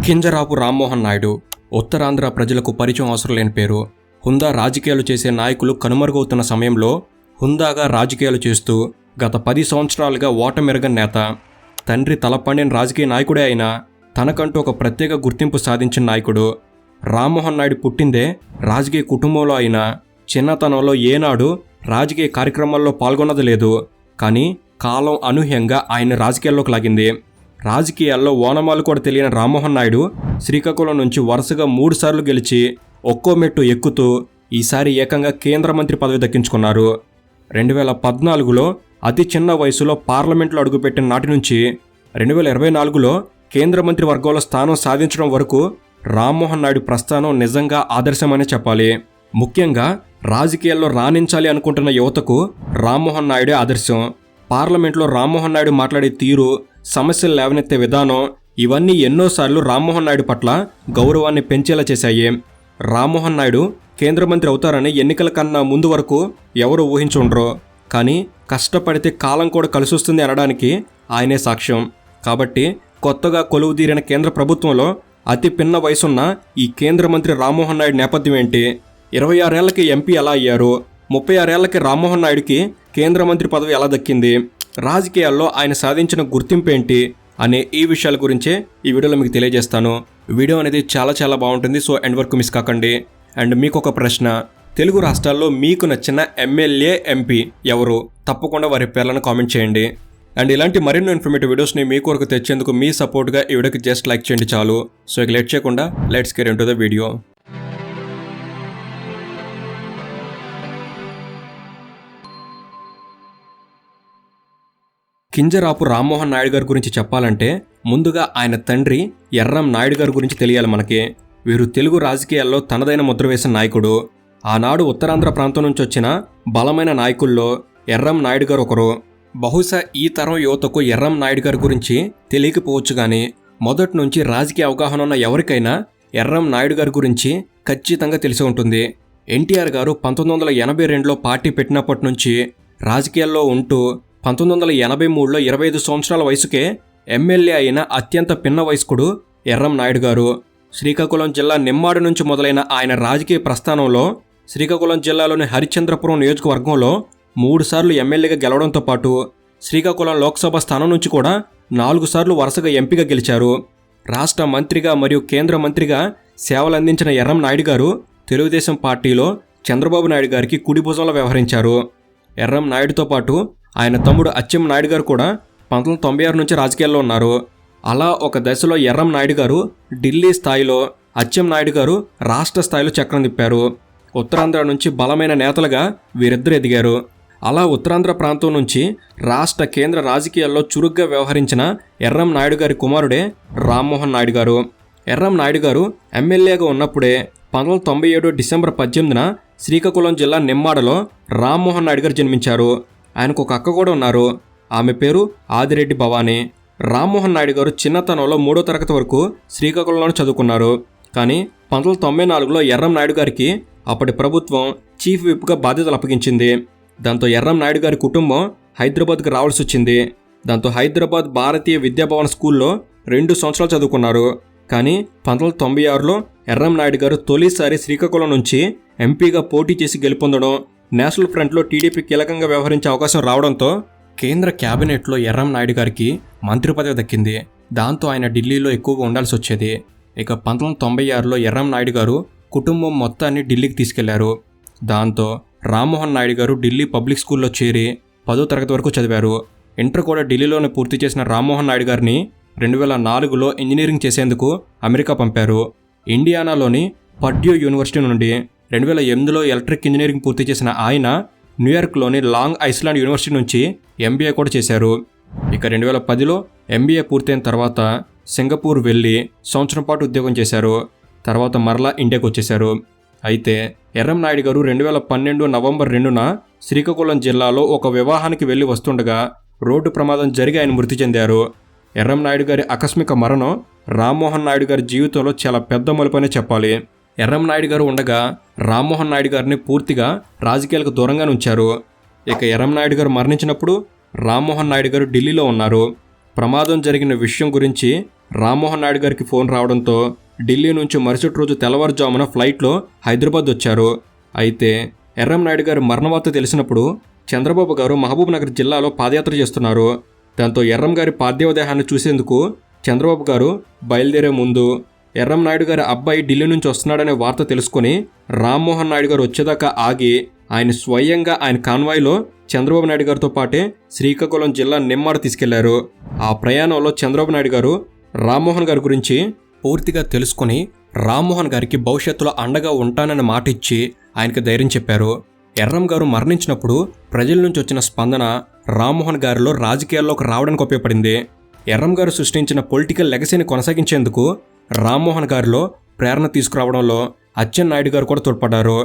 కింజరాపు రామ్మోహన్ నాయుడు ఉత్తరాంధ్ర ప్రజలకు పరిచయం అవసరం లేని పేరు. హుందా రాజకీయాలు చేసే నాయకులు కనుమరుగవుతున్న సమయంలో హుందాగా రాజకీయాలు చేస్తూ గత 10 సంవత్సరాలుగా ఓటమెరగని నేత. తండ్రి తలపండిన రాజకీయ నాయకుడే అయినా తనకంటూ ఒక ప్రత్యేక గుర్తింపు సాధించిన నాయకుడు. రామ్మోహన్ నాయుడు పుట్టిందే రాజకీయ కుటుంబంలో అయినా చిన్నతనంలో ఏనాడు రాజకీయ కార్యక్రమాల్లో పాల్గొన్నది లేదు. కానీ కాలం అనూహ్యంగా ఆయన రాజకీయాల్లోకి లాగింది. రాజకీయాల్లో ఓనమాలు కూడా తెలియని రామ్మోహన్ నాయుడు శ్రీకాకుళం నుంచి వరుసగా 3 సార్లు గెలిచి ఒక్కో మెట్టు ఎక్కుతూ ఈసారి ఏకంగా కేంద్ర మంత్రి పదవి దక్కించుకున్నారు. 2014లో అతి చిన్న వయసులో పార్లమెంట్లో అడుగుపెట్టిన నాటి నుంచి 2024లో కేంద్ర మంత్రి వర్గంలో స్థానం సాధించడం వరకు రామ్మోహన్ నాయుడు ప్రస్థానం నిజంగా ఆదర్శమనే చెప్పాలి. ముఖ్యంగా రాజకీయాల్లో రాణించాలి అనుకుంటున్న యువతకు రామ్మోహన్ నాయుడే ఆదర్శం. పార్లమెంట్లో రామ్మోహన్ నాయుడు మాట్లాడే తీరు, సమస్యలు లేవనెత్తే విధానం ఇవన్నీ ఎన్నోసార్లు రామ్మోహన్ నాయుడు పట్ల గౌరవాన్ని పెంచేలా చేశాయి. రామ్మోహన్ నాయుడు కేంద్ర మంత్రి అవుతారని ఎన్నికల కన్నా ముందు వరకు ఎవరు ఊహించుండ్రో. కానీ కష్టపడితే కాలం కూడా కలిసొస్తుంది అనడానికి ఆయనే సాక్ష్యం. కాబట్టి కొత్తగా కొలువుదీరిన కేంద్ర ప్రభుత్వంలో అతి పిన్న వయసున్న ఈ కేంద్ర మంత్రి రామ్మోహన్ నాయుడు నేపథ్యం ఏంటి? 26 ఏళ్లకి ఎంపీ ఎలా అయ్యారు? 36 ఏళ్లకి రామ్మోహన్ నాయుడుకి కేంద్ర మంత్రి పదవి ఎలా దక్కింది? రాజకీయాల్లో ఆయన సాధించిన గుర్తింపు ఏంటి అనే ఈ విషయాల గురించే ఈ వీడియోలో మీకు తెలియజేస్తాను. వీడియో అనేది చాలా బాగుంటుంది. సో ఎండ్ వరకు మిస్ కాకండి. అండ్ మీకు ఒక ప్రశ్న, తెలుగు రాష్ట్రాల్లో మీకు నచ్చిన ఎమ్మెల్యే, ఎంపీ ఎవరు? తప్పకుండా వారి పేర్లను కామెంట్ చేయండి. అండ్ ఇలాంటి మరిన్నో ఇన్ఫర్మేటివ్ వీడియోస్ని మీ కొరకు తెచ్చేందుకు మీ సపోర్ట్గా ఈ వీడియోకి జస్ట్ లైక్ చేయండి చాలు. సో ఇక లేట్ చేయకుండా let's get into the video. Kinjarapu Rammohan Naidu గారి గురించి చెప్పాలంటే ముందుగా ఆయన తండ్రి ఎర్రం నాయుడు గారి గురించి తెలియాలి మనకి. వీరు తెలుగు రాజకీయాల్లో తనదైన ముద్ర వేసిన నాయకుడు. ఆనాడు ఉత్తరాంధ్ర ప్రాంతం నుంచి వచ్చిన బలమైన నాయకుల్లో ఎర్రం నాయుడు గారు ఒకరు. బహుశా ఈ తరం యువతకు ఎర్రం నాయుడు గారి గురించి తెలియకపోవచ్చు, కానీ మొదటి నుంచి రాజకీయ అవగాహన ఉన్న ఎవరికైనా ఎర్రం నాయుడు గారి గురించి ఖచ్చితంగా తెలిసి ఉంటుంది. ఎన్టీఆర్ గారు 1982లో పార్టీ పెట్టినప్పటి నుంచి రాజకీయాల్లో ఉంటూ 1983లో 25 సంవత్సరాల వయసుకే ఎమ్మెల్యే అయిన అత్యంత పిన్న వయస్కుడు ఎర్రం నాయుడు గారు. శ్రీకాకుళం జిల్లా నిమ్మాడు నుంచి మొదలైన ఆయన రాజకీయ ప్రస్థానంలో శ్రీకాకుళం జిల్లాలోని హరిశ్చంద్రపురం నియోజకవర్గంలో 3 సార్లు ఎమ్మెల్యేగా గెలవడంతో పాటు శ్రీకాకుళం లోక్సభ స్థానం నుంచి కూడా 4 సార్లు వరుసగా ఎంపీగా గెలిచారు. రాష్ట్ర మంత్రిగా మరియు కేంద్ర మంత్రిగా సేవలందించిన ఎర్రం నాయుడు గారు తెలుగుదేశం పార్టీలో చంద్రబాబు నాయుడు గారికి కుడి భుజంలో వ్యవహరించారు. ఎర్రం నాయుడుతో పాటు ఆయన తమ్ముడు అచ్చెం నాయుడు గారు కూడా 1996 నుంచి రాజకీయాల్లో ఉన్నారు. అలా ఒక దశలో ఎర్రం నాయుడు గారు ఢిల్లీ స్థాయిలో, అచ్చెం నాయుడు గారు రాష్ట్ర స్థాయిలో చక్రం తిప్పారు. ఉత్తరాంధ్ర నుంచి బలమైన నేతలుగా వీరిద్దరు ఎదిగారు. అలా ఉత్తరాంధ్ర ప్రాంతం నుంచి రాష్ట్ర కేంద్ర రాజకీయాల్లో చురుగ్గా వ్యవహరించిన ఎర్రం నాయుడు గారి కుమారుడే రామ్మోహన్ నాయుడు గారు. ఎర్రం నాయుడు గారు ఎమ్మెల్యేగా ఉన్నప్పుడే 1997 డిసెంబర్ 18న శ్రీకాకుళం జిల్లా నిమ్మాడలో రామ్మోహన్ నాయుడు గారు జన్మించారు. ఆయనకు ఒక అక్క కూడా ఉన్నారు. ఆమె పేరు ఆదిరెడ్డి భవానీ. రామ్మోహన్ నాయుడు గారు చిన్నతనంలో 3వ తరగతి వరకు శ్రీకాకుళంలో చదువుకున్నారు. కానీ 1994లో ఎర్రం నాయుడు గారికి అప్పటి ప్రభుత్వం చీఫ్ విప్గా బాధ్యతలు అప్పగించింది. దాంతో ఎర్రం నాయుడు గారి కుటుంబం హైదరాబాద్కి రావాల్సి వచ్చింది. దాంతో హైదరాబాద్ భారతీయ విద్యాభవన్ స్కూల్లో 2 సంవత్సరాలు చదువుకున్నారు. కానీ 1996లో ఎర్రం నాయుడు గారు తొలిసారి శ్రీకాకుళం నుంచి ఎంపీగా పోటీ చేసి గెలుపొందడం, నేషనల్ ఫ్రంట్లో టీడీపీ కీలకంగా వ్యవహరించే అవకాశం రావడంతో కేంద్ర క్యాబినెట్లో ఎర్రం నాయుడు గారికి మంత్రి పదవి దక్కింది. దాంతో ఆయన ఢిల్లీలో ఎక్కువగా ఉండాల్సి వచ్చేది. ఇక 1996లో ఎర్రం నాయుడు గారు కుటుంబం మొత్తాన్ని ఢిల్లీకి తీసుకెళ్లారు. దాంతో రామ్మోహన్ నాయుడు గారు ఢిల్లీ పబ్లిక్ స్కూల్లో చేరి 10వ తరగతి వరకు చదివారు. ఇంటర్ కూడా ఢిల్లీలోనే పూర్తి చేసిన రామ్మోహన్ నాయుడు గారిని 2004లో ఇంజనీరింగ్ చేసేందుకు అమెరికా పంపారు. ఇండియానాలోని పర్డ్యూ యూనివర్సిటీ నుండి 2008లో ఎలక్ట్రిక్ ఇంజనీరింగ్ పూర్తి చేసిన ఆయన న్యూయార్క్లోని లాంగ్ ఐలాండ్ యూనివర్సిటీ నుంచి ఎంబీఏ కూడా చేశారు. ఇక 2010లో ఎంబీఏ పూర్తయిన తర్వాత సింగపూర్ వెళ్ళి సంవత్సరం పాటు ఉద్యోగం చేశారు. తర్వాత మరలా ఇండియాకు వచ్చేశారు. అయితే ఎర్రం నాయుడు గారు 2012 నవంబర్ 2న శ్రీకాకుళం జిల్లాలో ఒక వివాహానికి వెళ్ళి వస్తుండగా రోడ్డు ప్రమాదం జరిగి ఆయన మృతి చెందారు. ఎర్రం నాయుడు గారి ఆకస్మిక మరణం రామ్మోహన్ నాయుడు గారి జీవితంలో చాలా పెద్ద మలుపనే చెప్పాలి. ఎర్రం నాయుడు గారు ఉండగా రామ్మోహన్ నాయుడు గారిని పూర్తిగా రాజకీయాలకు దూరంగా ఉంచారు. ఇక ఎర్రం నాయుడు గారు మరణించినప్పుడు రామ్మోహన్ నాయుడు గారు ఢిల్లీలో ఉన్నారు. ప్రమాదం జరిగిన విషయం గురించి రామ్మోహన్ నాయుడు గారికి ఫోన్ రావడంతో ఢిల్లీ నుంచి మరుసటి రోజు తెల్లవారుజామున ఫ్లైట్లో హైదరాబాద్ వచ్చారు. అయితే ఎర్రం నాయుడు గారి మరణవార్త తెలిసినప్పుడు చంద్రబాబు గారు మహబూబ్ నగర్ జిల్లాలో పాదయాత్ర చేస్తున్నారు. దాంతో ఎర్రం గారి పార్థివ దేహాన్ని చూసేందుకు చంద్రబాబు గారు బయలుదేరే ముందు ఎర్రం నాయుడు గారి అబ్బాయి ఢిల్లీ నుంచి వస్తున్నాడనే వార్త తెలుసుకుని రామ్మోహన్ నాయుడు గారు వచ్చేదాకా ఆగి ఆయన స్వయంగా ఆయన కాన్వాయ్లో చంద్రబాబు నాయుడు గారితో పాటే శ్రీకాకుళం జిల్లా నిమ్మాడు తీసుకెళ్లారు. ఆ ప్రయాణంలో చంద్రబాబు నాయుడు గారు రామ్మోహన్ గారి గురించి పూర్తిగా తెలుసుకుని రామ్మోహన్ గారికి భవిష్యత్తులో అండగా ఉంటానని మాట ఇచ్చి ఆయనకి ధైర్యం చెప్పారు. ఎర్రం గారు మరణించినప్పుడు ప్రజల నుంచి వచ్చిన స్పందన రామ్మోహన్ గారిలో రాజకీయాల్లోకి రావడానికి ఉపయోగపడింది. ఎర్రం గారు సృష్టించిన పొలిటికల్ లెగసీని కొనసాగించేందుకు రామ్మోహన్ గారిలో ప్రేరణ తీసుకురావడంలో అచ్చెన్నాయుడు గారు కూడా తోడ్పడ్డారు.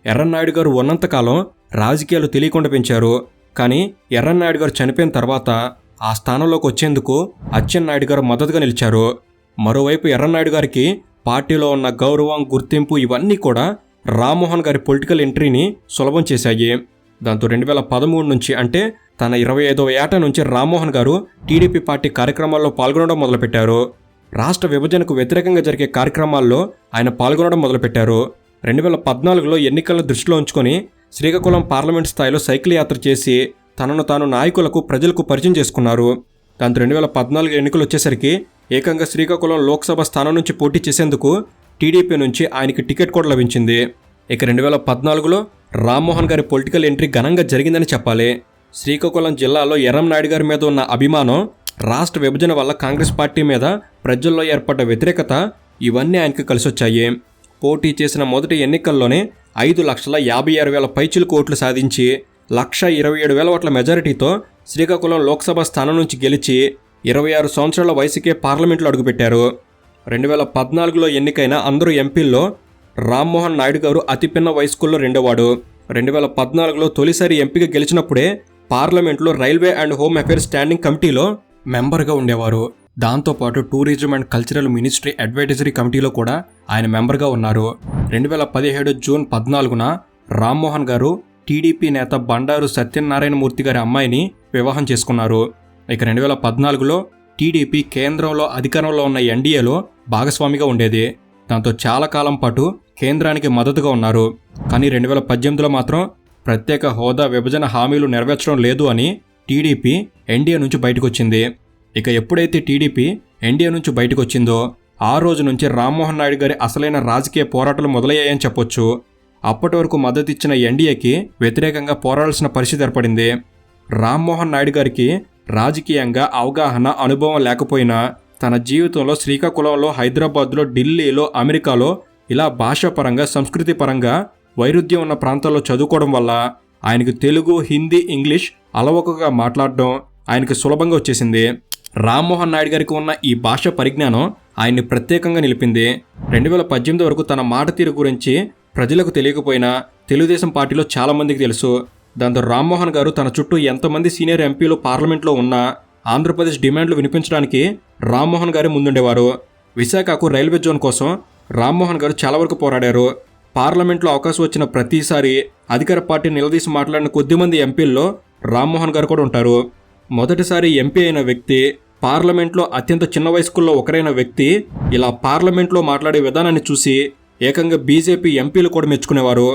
ఎర్రన్నాయుడు గారు ఉన్నంతకాలం రాజకీయాలు తెలియకుండా పెంచారు. కానీ ఎర్రన్నాయుడు గారు చనిపోయిన తర్వాత ఆ స్థానంలోకి వచ్చేందుకు అచ్చెన్నాయుడు గారు మద్దతుగా నిలిచారు. మరోవైపు ఎర్రన్నాయుడు గారికి పార్టీలో ఉన్న గౌరవం, గుర్తింపు ఇవన్నీ కూడా రామ్మోహన్ గారి పొలిటికల్ ఎంట్రీని సులభం చేశాయి. దాంతో 2013 నుంచి అంటే తన 25వ ఏట నుంచి రామ్మోహన్ గారు టీడీపీ పార్టీ కార్యక్రమాల్లో పాల్గొనడం మొదలుపెట్టారు. రాష్ట్ర విభజనకు వ్యతిరేకంగా జరిగే కార్యక్రమాల్లో ఆయన పాల్గొనడం మొదలుపెట్టారు. 2014లో ఎన్నికలను దృష్టిలో ఉంచుకొని శ్రీకాకుళం పార్లమెంట్ స్థాయిలో సైకిల్ యాత్ర చేసి తనను తాను నాయకులకు, ప్రజలకు పరిచయం చేసుకున్నారు. దాంతో 2014 ఎన్నికలు వచ్చేసరికి ఏకంగా శ్రీకాకుళం లోక్సభ స్థానం నుంచి పోటీ చేసేందుకు టీడీపీ నుంచి ఆయనకి టికెట్ కూడా లభించింది. ఇక 2014లో రామ్మోహన్ గారి పొలిటికల్ ఎంట్రీ ఘనంగా జరిగిందని చెప్పాలి. శ్రీకాకుళం జిల్లాలో ఎర్రం నాయుడు గారి మీద ఉన్న అభిమానం, రాష్ట్ర విభజన వల్ల కాంగ్రెస్ పార్టీ మీద ప్రజల్లో ఏర్పడ్డ వ్యతిరేకత ఇవన్నీ ఆయనకు కలిసొచ్చాయి. పోటీ చేసిన మొదటి ఎన్నికల్లోనే 5,56,000 పైచిలుకు ఓట్లు సాధించి 1,27,000 ఓట్ల మెజారిటీతో శ్రీకాకుళం లోక్సభ స్థానం నుంచి గెలిచి 26 సంవత్సరాల వయసుకే పార్లమెంట్లో అడుగుపెట్టారు. 2014లో ఎన్నికైన అందరూ ఎంపీల్లో రామ్మోహన్ నాయుడు గారు అతిపిన్న వయస్కుల్లో రెండోవాడు. 2014లో తొలిసారి ఎంపీగా గెలిచినప్పుడే పార్లమెంట్లో railway and home affairs standing కమిటీలో మెంబర్గా ఉండేవారు. దాంతోపాటు tourism and cultural ministry advisory కమిటీలో కూడా ఆయన మెంబర్గా ఉన్నారు. 2017 జూన్ 14న రామ్మోహన్ గారు టీడీపీ నేత బండారు సత్యనారాయణమూర్తి గారి అమ్మాయిని వివాహం చేసుకున్నారు. ఇక 2014లో టీడీపీ కేంద్రంలో అధికారంలో ఉన్న ఎన్డీఏలో భాగస్వామిగా ఉండేది. దాంతో చాలా కాలం పాటు కేంద్రానికి మద్దతుగా ఉన్నారు. కానీ 2018లో మాత్రం ప్రత్యేక హోదా, విభజన హామీలు నెరవేర్చడం లేదు అని టీడీపీ ఎన్డీఏ నుంచి బయటకు వచ్చింది. ఇక ఎప్పుడైతే టీడీపీ ఎన్డీఏ నుంచి బయటకు వచ్చిందో ఆ రోజు నుంచి రామ్మోహన్ నాయుడు గారి అసలైన రాజకీయ పోరాటాలు మొదలయ్యాయని చెప్పొచ్చు. అప్పటి వరకు మద్దతు ఇచ్చిన ఎన్డీఏకి వ్యతిరేకంగా పోరాడాల్సిన పరిస్థితి ఏర్పడింది. రామ్మోహన్ నాయుడు గారికి రాజకీయంగా అవగాహన, అనుభవం లేకపోయినా తన జీవితంలో శ్రీకాకుళంలో, హైదరాబాద్లో, ఢిల్లీలో, అమెరికాలో ఇలా భాషాపరంగా, సంస్కృతి పరంగా వైరుధ్యం ఉన్న ప్రాంతాల్లో చదువుకోవడం వల్ల ఆయనకు తెలుగు, హిందీ, ఇంగ్లీష్ అలవోకగా మాట్లాడడం ఆయనకు సులభంగా వచ్చేసింది. రామ్మోహన్ నాయుడు గారికి ఉన్న ఈ భాష పరిజ్ఞానం ఆయన్ని ప్రత్యేకంగా నిలిపింది. 2018 వరకు తన మాట తీరు గురించి ప్రజలకు తెలియకపోయినా తెలుగుదేశం పార్టీలో చాలామందికి తెలుసు. దాంతో రామ్మోహన్ గారు తన చుట్టూ ఎంతమంది సీనియర్ ఎంపీలు పార్లమెంట్లో ఉన్నా ఆంధ్రప్రదేశ్ డిమాండ్లు వినిపించడానికి రామ్మోహన్ గారే ముందుండేవారు. విశాఖకు రైల్వే జోన్ కోసం రామ్మోహన్ గారు చాలా వరకు పోరాడారు. పార్లమెంట్లో అవకాశం వచ్చిన ప్రతిసారి అధికార పార్టీ నిలదీసి మాట్లాడిన కొద్దిమంది ఎంపీల్లో రామ్మోహన్ గారు కూడా ఉంటారు. మొదటిసారి ఎంపీ అయిన వ్యక్తి, పార్లమెంట్లో అత్యంత చిన్న వయస్కుల్లో ఒకరైన వ్యక్తి ఇలా పార్లమెంట్లో మాట్లాడే విధానాన్ని చూసి ఏకంగా బీజేపీ ఎంపీలు కూడా మెచ్చుకునేవారు.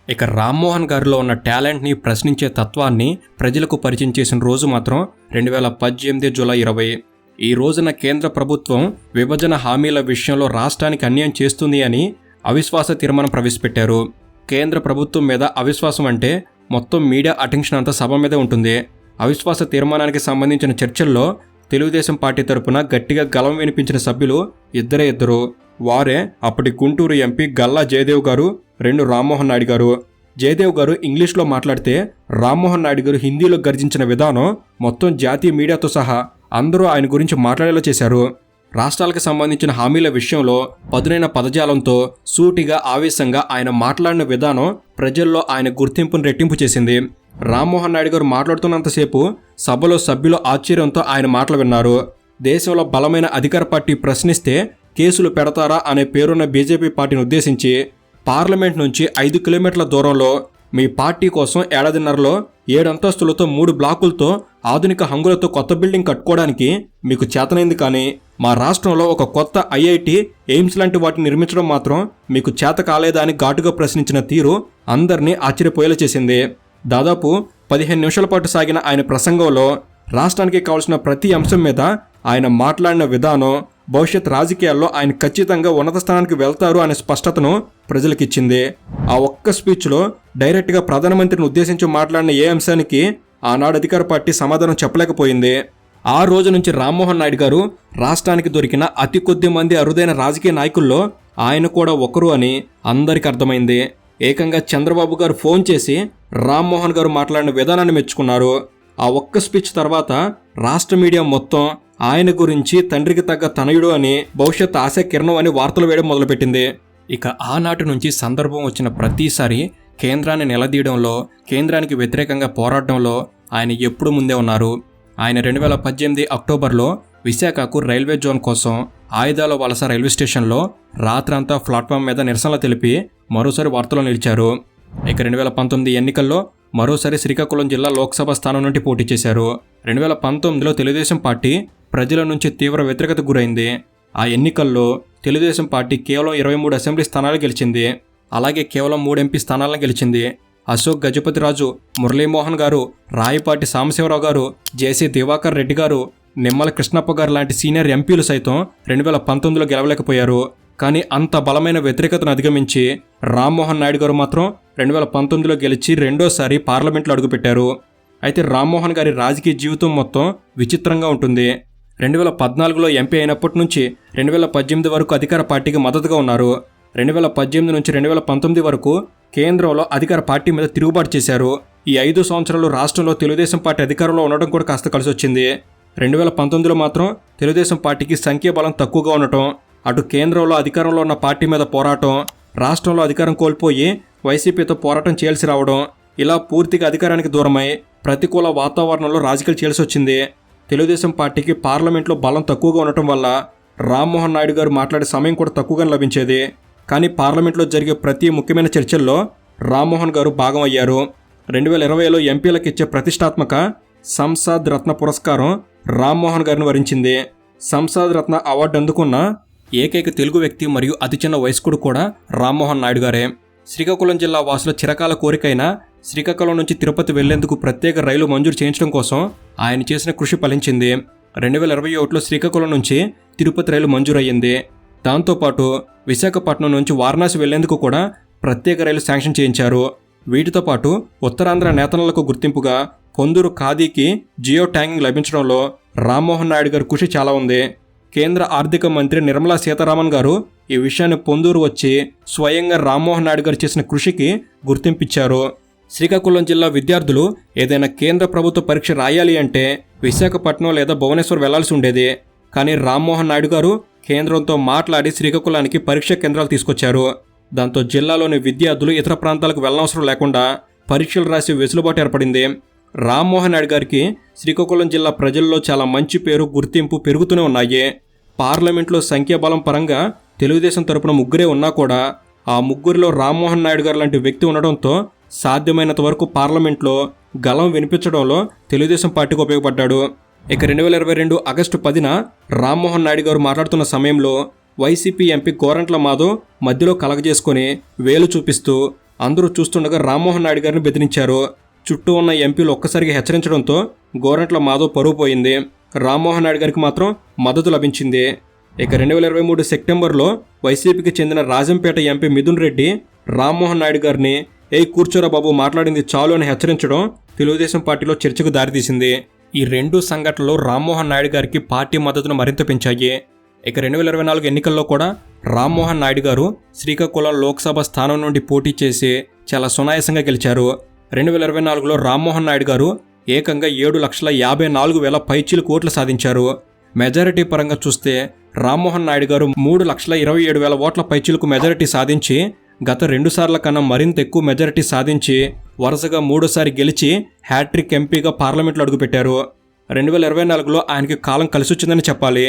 ఇక రామ్మోహన్ గారిలో ఉన్న టాలెంట్ని, ప్రశ్నించే తత్వాన్ని ప్రజలకు పరిచయం చేసిన రోజు మాత్రం 2018 జూలై 20. ఈ రోజున కేంద్ర ప్రభుత్వం విభజన హామీల విషయంలో రాష్ట్రానికి అన్యాయం చేస్తుంది అని అవిశ్వాస తీర్మానం ప్రవేశపెట్టారు. కేంద్ర ప్రభుత్వం మీద అవిశ్వాసం అంటే మొత్తం మీడియా అటెన్షన్ అంతా సభ మీదే ఉంటుంది. అవిశ్వాస తీర్మానానికి సంబంధించిన చర్చల్లో తెలుగుదేశం పార్టీ తరపున గట్టిగా గలం వినిపించిన సభ్యులు ఇద్దరు. వారే అప్పటి గుంటూరు ఎంపీ గల్లా జయదేవ్ గారు, రామ్మోహన్ నాయుడు గారు. జయదేవ్ గారు ఇంగ్లీష్లో మాట్లాడితే రామ్మోహన్ నాయుడు గారు హిందీలో గర్జించిన విధానం మొత్తం జాతీయ మీడియాతో సహా అందరూ ఆయన గురించి మాట్లాడేలా చేశారు. రాష్ట్రాలకు సంబంధించిన హామీల విషయంలో పదునైన పదజాలంతో సూటిగా, ఆవేశంగా ఆయన మాట్లాడిన విధానం ప్రజల్లో ఆయన గుర్తింపును రెట్టింపు చేసింది. రామ్మోహన్ నాయుడు గారు మాట్లాడుతున్నంతసేపు సభలో సభ్యులు ఆశ్చర్యంతో ఆయన మాటలు విన్నారు. దేశంలో బలమైన అధికార పార్టీ ప్రశ్నిస్తే కేసులు పెడతారా అనే పేరున్న బీజేపీ పార్టీని ఉద్దేశించి పార్లమెంట్ నుంచి 5 కిలోమీటర్ల దూరంలో మీ పార్టీ కోసం ఏడాదిన్నరలో 7 అంతస్తులతో 3 బ్లాకులతో ఆధునిక హంగులతో కొత్త బిల్డింగ్ కట్టుకోవడానికి మీకు చేతనైంది, కానీ మా రాష్ట్రంలో ఒక కొత్త ఐఐటి, ఎయిమ్స్ లాంటి వాటిని నిర్మించడం మాత్రం మీకు చేత కాలేదా అని ఘాటుగా ప్రశ్నించిన తీరు అందరినీ ఆశ్చర్యపోయేలా చేసింది. దాదాపు 15 నిమిషాల పాటు సాగిన ఆయన ప్రసంగంలో రాష్ట్రానికి కావాల్సిన ప్రతి అంశం మీద ఆయన మాట్లాడిన విధానం భవిష్యత్ రాజకీయాల్లో ఆయన ఖచ్చితంగా ఉన్నత స్థానానికి వెళ్తారు అనే స్పష్టతను ప్రజలకిచ్చింది. ఆ ఒక్క స్పీచ్లో డైరెక్ట్గా ప్రధానమంత్రిని ఉద్దేశించి మాట్లాడిన ఏ అంశానికి ఆనాడు అధికార పార్టీ సమాధానం చెప్పలేకపోయింది. ఆ రోజు నుంచి రామ్మోహన్ నాయుడు గారు రాష్ట్రానికి దొరికిన అతి కొద్ది మంది అరుదైన రాజకీయ నాయకుల్లో ఆయన కూడా ఒకరు అని అందరికీ అర్థమైంది. ఏకంగా చంద్రబాబు గారు ఫోన్ చేసి రామ్మోహన్ గారు మాట్లాడిన విధానాన్ని మెచ్చుకున్నారు. ఆ ఒక్క స్పీచ్ తర్వాత రాష్ట్ర మీడియా మొత్తం ఆయన గురించి తండ్రికి తగ్గ తనయుడు అని, భవిష్యత్ ఆశా కిరణం అని వార్తలు వేయడం మొదలుపెట్టింది. ఇక ఆనాటి నుంచి సందర్భం వచ్చిన ప్రతిసారి కేంద్రాన్ని నిలదీయడంలో, కేంద్రానికి వ్యతిరేకంగా పోరాడడంలో ఆయన ఎప్పుడు ముందే ఉన్నారు. ఆయన 2018 అక్టోబర్లో విశాఖకు రైల్వే జోన్ కోసం ఆయుధాల వలస రైల్వే స్టేషన్లో రాత్రంతా ప్లాట్ఫామ్ మీద నిరసనలు తెలిపి మరోసారి వార్తల్లో నిలిచారు. ఇక 2019 ఎన్నికల్లో మరోసారి శ్రీకాకుళం జిల్లా లోక్సభ స్థానం నుండి పోటీ చేశారు. 2019లో తెలుగుదేశం పార్టీ ప్రజల నుంచి తీవ్ర వ్యతిరేకతకు గురైంది. ఆ ఎన్నికల్లో తెలుగుదేశం పార్టీ కేవలం 23 అసెంబ్లీ స్థానాలు గెలిచింది. అలాగే కేవలం 3 ఎంపీ స్థానాలను గెలిచింది. అశోక్ గజపతిరాజు, మురళీమోహన్ గారు, రాయపాటి సాంబశివరావు గారు, జేసీ దివాకర్ రెడ్డి గారు, నిమ్మల కృష్ణప్ప గారు లాంటి సీనియర్ ఎంపీలు సైతం 2019లో గెలవలేకపోయారు. కానీ అంత బలమైన వ్యతిరేకతను అధిగమించి రామ్మోహన్ నాయుడు గారు మాత్రం 2019లో గెలిచి రెండోసారి పార్లమెంట్లో అడుగుపెట్టారు. అయితే రామ్మోహన్ గారి రాజకీయ జీవితం మొత్తం విచిత్రంగా ఉంటుంది. 2014లో ఎంపీ అయినప్పటి నుంచి 2018 వరకు అధికార పార్టీకి మద్దతుగా ఉన్నారు. 2018 నుంచి 2019 వరకు కేంద్రంలో అధికార పార్టీ మీద తిరుగుబాటు చేశారు. ఈ 5 సంవత్సరాలు రాష్ట్రంలో తెలుగుదేశం పార్టీ అధికారంలో ఉండటం కూడా కాస్త కలిసి వచ్చింది. 2019లో మాత్రం తెలుగుదేశం పార్టీకి సంఖ్యాబలం తక్కువగా ఉండటం, అటు కేంద్రంలో అధికారంలో ఉన్న పార్టీ మీద పోరాటం, రాష్ట్రంలో అధికారం కోల్పోయి వైసీపీతో పోరాటం చేయాల్సి రావడం, ఇలా పూర్తిగా అధికారానికి దూరమై ప్రతికూల వాతావరణంలో రాజకీయాలు చేయాల్సి వచ్చింది. తెలుగుదేశం పార్టీకి పార్లమెంట్లో బలం తక్కువగా ఉండటం వల్ల రామ్మోహన్ నాయుడు గారు మాట్లాడే సమయం కూడా తక్కువగా లభించేది. కానీ పార్లమెంట్లో జరిగే ప్రతి ముఖ్యమైన చర్చల్లో రామ్మోహన్ గారు భాగం అయ్యారు. 2020లో ఎంపీలకు ఇచ్చే ప్రతిష్టాత్మక సంసద్ రత్న పురస్కారం రామ్మోహన్ గారిని వరించింది. సంసద్ రత్న అవార్డు అందుకున్న ఏకైక తెలుగు వ్యక్తి మరియు అతి చిన్న వయస్కుడు కూడా రామ్మోహన్ నాయుడు గారే. శ్రీకాకుళం జిల్లా వాసుల చిరకాల కోరికైన శ్రీకాకుళం నుంచి తిరుపతి వెళ్లేందుకు ప్రత్యేక రైలు మంజూరు చేయించడం కోసం ఆయన చేసిన కృషి ఫలించింది. 2021లో శ్రీకాకుళం నుంచి తిరుపతి రైలు మంజూరయ్యింది. దాంతోపాటు విశాఖపట్నం నుంచి వారణాసి వెళ్లేందుకు కూడా ప్రత్యేక రైలు శాంక్షన్ చేయించారు. వీటితో పాటు ఉత్తరాంధ్ర నేతలకు గుర్తింపుగా పొందూరు ఖాదీకి జియో ట్యాగింగ్ లభించడంలో రామ్మోహన్ నాయుడు గారి కృషి చాలా ఉంది. కేంద్ర ఆర్థిక మంత్రి నిర్మలా సీతారామన్ గారు ఈ విషయాన్ని పొందూరు వచ్చి స్వయంగా రామ్మోహన్ నాయుడు గారు చేసిన కృషికి గుర్తింపిచ్చారు. శ్రీకాకుళం జిల్లా విద్యార్థులు ఏదైనా కేంద్ర ప్రభుత్వ పరీక్ష రాయాలి అంటే విశాఖపట్నం లేదా భువనేశ్వర్ వెళ్లాల్సి ఉండేది. కానీ రామ్మోహన్ నాయుడు గారు కేంద్రంతో మాట్లాడి శ్రీకాకుళానికి పరీక్షా కేంద్రాలు తీసుకొచ్చారు. దాంతో జిల్లాలోని విద్యార్థులు ఇతర ప్రాంతాలకు వెళ్లనవసరం లేకుండా పరీక్షలు రాసే వెసులుబాటు ఏర్పడింది. రామ్మోహన్ నాయుడు గారికి శ్రీకాకుళం జిల్లా ప్రజల్లో చాలా మంచి పేరు, గుర్తింపు పెరుగుతూనే ఉన్నాయి. పార్లమెంట్లో సంఖ్యాబలం పరంగా తెలుగుదేశం తరపున 3 ఉన్నా కూడా ఆ 3లో రామ్మోహన్ నాయుడు గారు లాంటి వ్యక్తి ఉండడంతో సాధ్యమైనంత వరకు పార్లమెంట్లో గళం వినిపించడంలో తెలుగుదేశం పార్టీకి ఉపయోగపడ్డాడు. ఇక 2022 ఆగస్టు 10న రామ్మోహన్ నాయుడు గారు మాట్లాడుతున్న సమయంలో వైసీపీ ఎంపీ గోరంట్ల మాధవ్ మధ్యలో కలగజేసుకొని వేలు చూపిస్తూ అందరూ చూస్తుండగా రామ్మోహన్ నాయుడు గారిని బెదిరించారు. చుట్టూ ఉన్న ఎంపీలు ఒక్కసారిగా హెచ్చరించడంతో గోరంట్ల మాధవ్ పరువు పోయింది. రామ్మోహన్ నాయుడు గారికి మాత్రం మద్దతు లభించింది. ఇక 2023 సెప్టెంబర్లో వైసీపీకి చెందిన రాజంపేట ఎంపీ మిథున్ రెడ్డి రామ్మోహన్ నాయుడు గారిని కూర్చోరా బాబు, మాట్లాడింది చాలు అని హెచ్చరించడం తెలుగుదేశం పార్టీలో చర్చకు దారితీసింది. ఈ 2 సంఘటనలు రామ్మోహన్ నాయుడు గారికి పార్టీ మద్దతును మరింత పెంచాయి. ఇక 2024 ఎన్నికల్లో కూడా రామ్మోహన్ నాయుడు గారు శ్రీకాకుళం లోక్సభ స్థానం నుండి పోటీ చేసి చాలా సునాయాసంగా గెలిచారు. 2024లో రామ్మోహన్ నాయుడు గారు ఏకంగా 7,54,000 పైచీలకు ఓట్లు సాధించారు. మెజారిటీ పరంగా చూస్తే రామ్మోహన్ నాయుడు గారు 3,27,000 ఓట్ల పైచీలకు మెజారిటీ సాధించి గత 2 సార్ల కన్నా మరింత ఎక్కువ మెజారిటీ సాధించి వరుసగా 3సారి గెలిచి హ్యాట్రిక్ ఎంపీగా పార్లమెంట్లో అడుగుపెట్టారు. 2024లో ఆయనకి కాలం కలిసొచ్చిందని చెప్పాలి.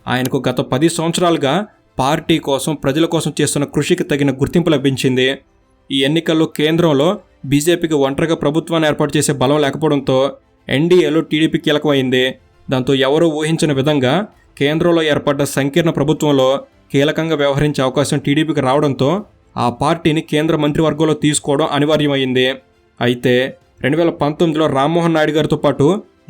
ఆయనకు గత 10 సంవత్సరాలుగా పార్టీ కోసం, ప్రజల కోసం చేస్తున్న కృషికి తగిన గుర్తింపు లభించింది. ఈ ఎన్నికల్లో కేంద్రంలో బీజేపీకి ఒంటరిగా ప్రభుత్వాన్ని ఏర్పాటు చేసే బలం లేకపోవడంతో ఎన్డీఏలో టీడీపీ కీలకమైంది. దాంతో ఎవరూ ఊహించని విధంగా కేంద్రంలో ఏర్పడ్డ సంకీర్ణ ప్రభుత్వంలో కీలకంగా వ్యవహరించే అవకాశం టీడీపీకి రావడంతో ఆ పార్టీని కేంద్ర మంత్రివర్గంలో తీసుకోవడం అనివార్యమైంది. అయితే 2019లో రామ్మోహన్ నాయుడు గారితో పాటు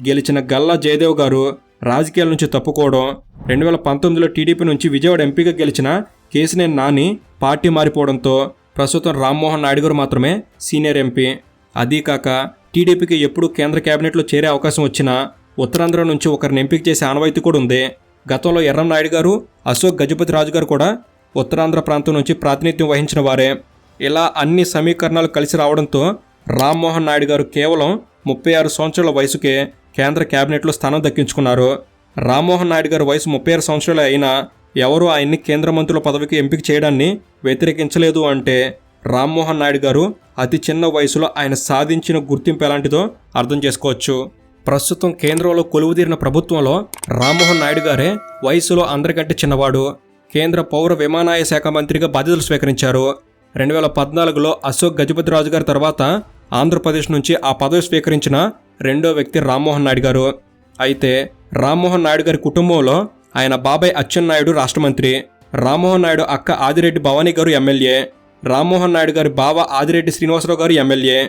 గెలిచిన గల్లా జయదేవ్ గారు రాజకీయాల నుంచి తప్పుకోవడం, 2019లో టీడీపీ నుంచి విజయవాడ ఎంపీగా గెలిచిన కేశినేని నాని పార్టీ మారిపోవడంతో ప్రస్తుతం రామ్మోహన్ నాయుడు గారు మాత్రమే సీనియర్ ఎంపీ. అదీకాక టీడీపీకి ఎప్పుడు కేంద్ర కేబినెట్లో చేరే అవకాశం వచ్చినా ఉత్తరాంధ్ర నుంచి ఒకరిని ఎంపిక చేసే ఆనవాయితీ కూడా ఉంది. గతంలో ఎర్రం నాయుడు గారు, అశోక్ గజపతి రాజు గారు కూడా ఉత్తరాంధ్ర ప్రాంతం నుంచి ప్రాతినిధ్యం వహించిన వారే. ఇలా అన్ని సమీకరణాలు కలిసి రావడంతో రామ్మోహన్ నాయుడు గారు కేవలం 36 సంవత్సరాల వయసుకే కేంద్ర కేబినెట్లో స్థానం దక్కించుకున్నారు. రామ్మోహన్ నాయుడు గారు వయసు 36 సంవత్సరాలు అయినా ఎవరూ ఆయన్ని కేంద్ర మంత్రుల పదవికి ఎంపిక చేయడాన్ని వ్యతిరేకించలేదు అంటే రామ్మోహన్ నాయుడు గారు అతి చిన్న వయసులో ఆయన సాధించిన గుర్తింపు ఎలాంటిదో అర్థం చేసుకోవచ్చు. ప్రస్తుతం కేంద్రంలో కొలువుదీరిన ప్రభుత్వంలో రామ్మోహన్ నాయుడు గారే వయసులో అందరికంటే చిన్నవాడు. కేంద్ర పౌర విమానయాన శాఖ మంత్రిగా బాధ్యతలు స్వీకరించారు. 2014లో అశోక్ గజపతి రాజు గారి తర్వాత ఆంధ్రప్రదేశ్ నుంచి ఆ పదవి స్వీకరించిన రెండో వ్యక్తి రామ్మోహన్ నాయుడు గారు. అయితే రామ్మోహన్ నాయుడు గారి కుటుంబంలో ఆయన బాబాయ్ అచ్చెన్నాయుడు రాష్ట్ర మంత్రి, రామ్మోహన్ నాయుడు అక్క ఆదిరెడ్డి భవానీ గారు ఎమ్మెల్యే, రామ్మోహన్ నాయుడు గారి బావ ఆదిరెడ్డి శ్రీనివాసరావు గారు ఎమ్మెల్యే,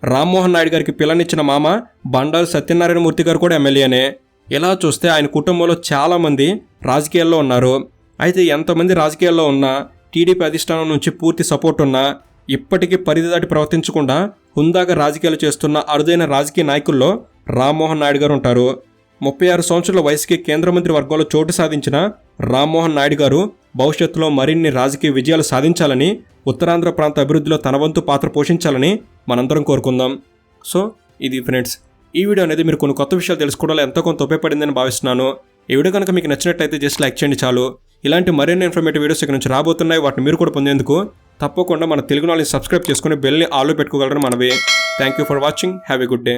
రామ్మోహన్ నాయుడు గారికి పిల్లనిచ్చిన మామ బండారు సత్యనారాయణ మూర్తి గారు కూడా ఎమ్మెల్యేనే. ఇలా చూస్తే ఆయన కుటుంబంలో చాలామంది రాజకీయాల్లో ఉన్నారు. అయితే ఎంతమంది రాజకీయాల్లో ఉన్నా, టీడీపీ అధిష్టానం నుంచి పూర్తి సపోర్ట్ ఉన్నా, ఇప్పటికీ పరిధి దాటి ప్రవర్తించకుండా హుందాగా రాజకీయాలు చేస్తున్న అరుదైన రాజకీయ నాయకుల్లో రామ్మోహన్ నాయుడు గారు ఉంటారు. 36 సంవత్సరాల వయసుకి కేంద్ర మంత్రి వర్గంలో చోటు సాధించిన రామ్మోహన్ నాయుడు గారు భవిష్యత్తులో మరిన్ని రాజకీయ విజయాలు సాధించాలని, ఉత్తరాంధ్ర ప్రాంత అభివృద్ధిలో తన వంతు పాత్ర పోషించాలని మనందరం కోరుకుందాం. సో ఇది ఫ్రెండ్స్, ఈ వీడియో అనేది మీరు కొన్ని కొత్త విషయాలు తెలుసుకోవడంలో ఎంతో కొంత ఉపయోగపడిందని భావిస్తున్నాను. ఈ వీడియో కనుక మీకు నచ్చినట్లయితే జస్ట్ లైక్ చేయండి చాలు. ఇలాంటి మరిన్ని ఇన్ఫర్మేటివ్ వీడియోస్ ఇక్కడ నుంచి రాబోతున్నాయి. వాటిని మీరు కూడా పొందేందుకు తప్పకుండా మన తెలుగు నాలెడ్జ్ సబ్స్క్రైబ్ చేసుకుని బెల్ని ఆల్లో పెట్టుకోగలరని మనవి. Thank you for watching. Have a good day.